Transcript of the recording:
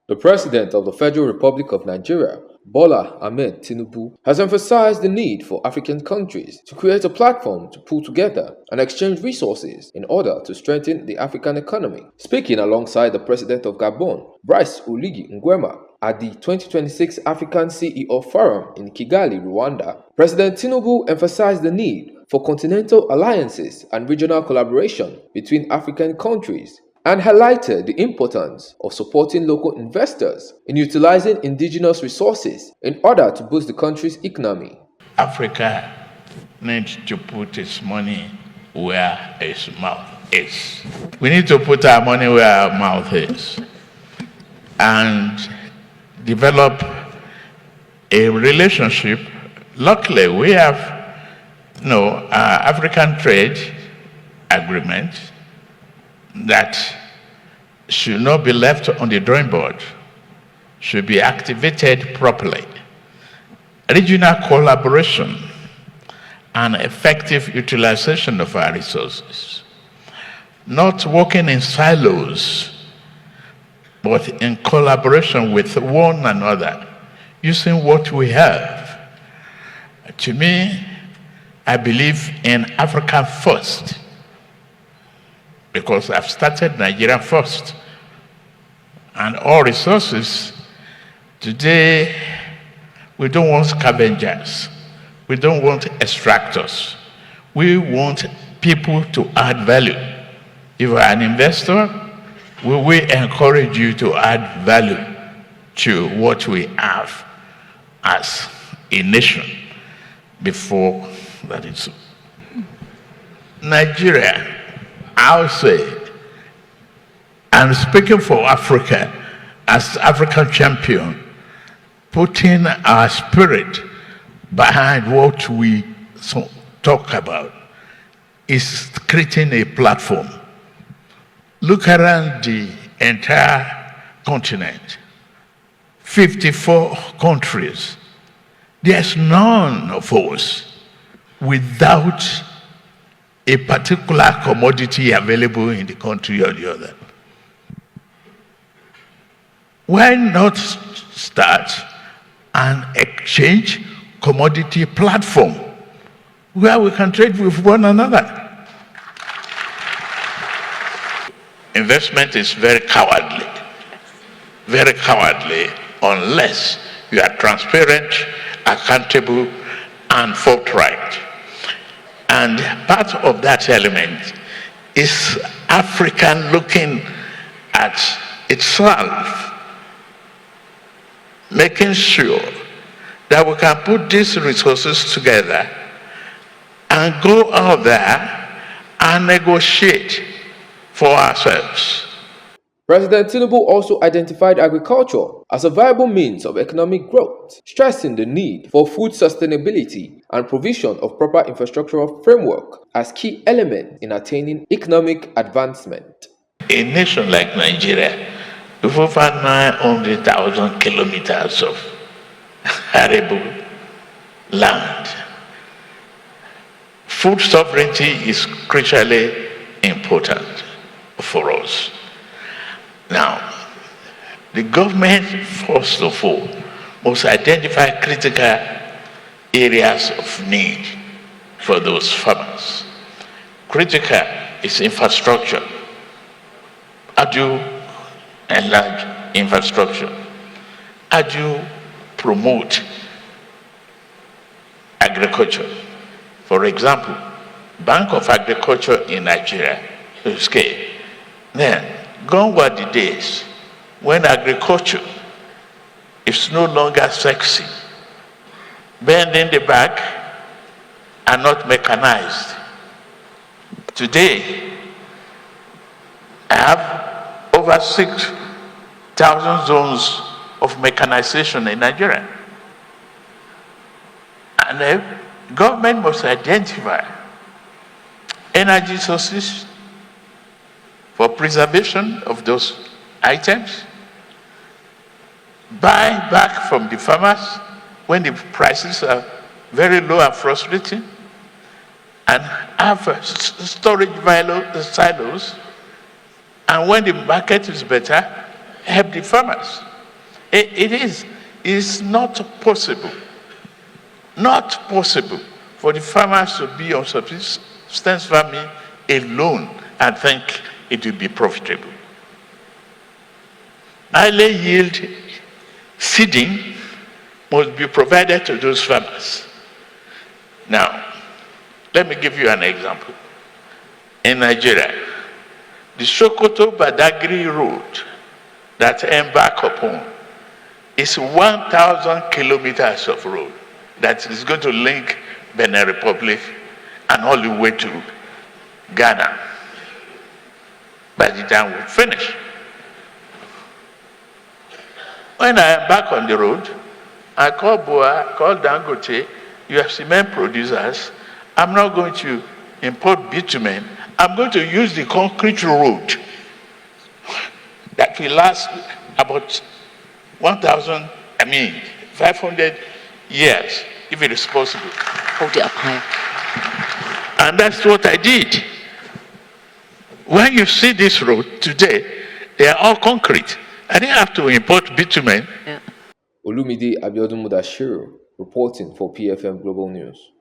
The President of the Federal Republic of Nigeria, Bola Ahmed Tinubu, has emphasized the need for African countries to create a platform to pull together and exchange resources in order to strengthen the African economy. Speaking alongside the President of Gabon, Brice Oligui Nguema, at the 2026 African CEO Forum in Kigali, Rwanda, President Tinubu emphasized the need for continental alliances and regional collaboration between African countries and highlighted the importance of supporting local investors in utilizing indigenous resources in order to boost the country's economy. Africa needs to put its money where its mouth is. We need to put our money where our mouth is and develop a relationship. Luckily, we have African trade agreement that should not be left on the drawing board, should be activated properly. Regional collaboration and effective utilization of our resources. Not working in silos, but in collaboration with one another, using what we have. To me, I believe in Africa first, because I've started Nigeria first. And all resources, today, we don't want scavengers. We don't want extractors. We want people to add value. If you're an investor, we will encourage you to add value to what we have as a nation before that is. Nigeria, I would say, and speaking for Africa as African champion, putting our spirit behind what we talk about is creating a platform. Look around the entire continent, 54 countries. There's none of us without a particular commodity available in the country or the other. Why not start an exchange commodity platform where we can trade with one another? Investment is very cowardly unless you are transparent, accountable, and forthright. And part of that element is Africa looking at itself, making sure that we can put these resources together and go out there and negotiate for ourselves. President Tinubu also identified agriculture as a viable means of economic growth, stressing the need for food sustainability and provision of proper infrastructural framework as key elements in attaining economic advancement. A nation like Nigeria, with over 900,000 kilometers of arable land, food sovereignty is crucially important for us. Now, the government, first of all, must identify critical areas of need for those farmers. Critical is infrastructure. How do you enlarge infrastructure? How do you promote agriculture? For example, Bank of Agriculture in Nigeria, scale. Then, gone were the days when agriculture is no longer sexy. Bending the back and not mechanized. Today, I have over 6,000 zones of mechanization in Nigeria. And the government must identify energy sources for preservation of those items, buy back from the farmers when the prices are very low and frustrating, and have storage silos, and when the market is better, help the farmers. It's not possible for the farmers to be on subsistence farming alone and think it will be profitable. Highly yield seeding must be provided to those farmers. Now, let me give you an example. In Nigeria, the Sokoto-Badagry road that embark upon is 1,000 kilometers of road that is going to link Benin Republic and all the way to Ghana by the time we finish. When I embark on the road, I call Boa, call Dangote, you have cement producers. I'm not going to import bitumen. I'm going to use the concrete road that will last about 500 years, if it is possible. Hold it up higher. And that's what I did. When you see this road today, they are all concrete. I didn't have to import bitumen. Olumide Abiodun Mudashiru, reporting for PFM Global News.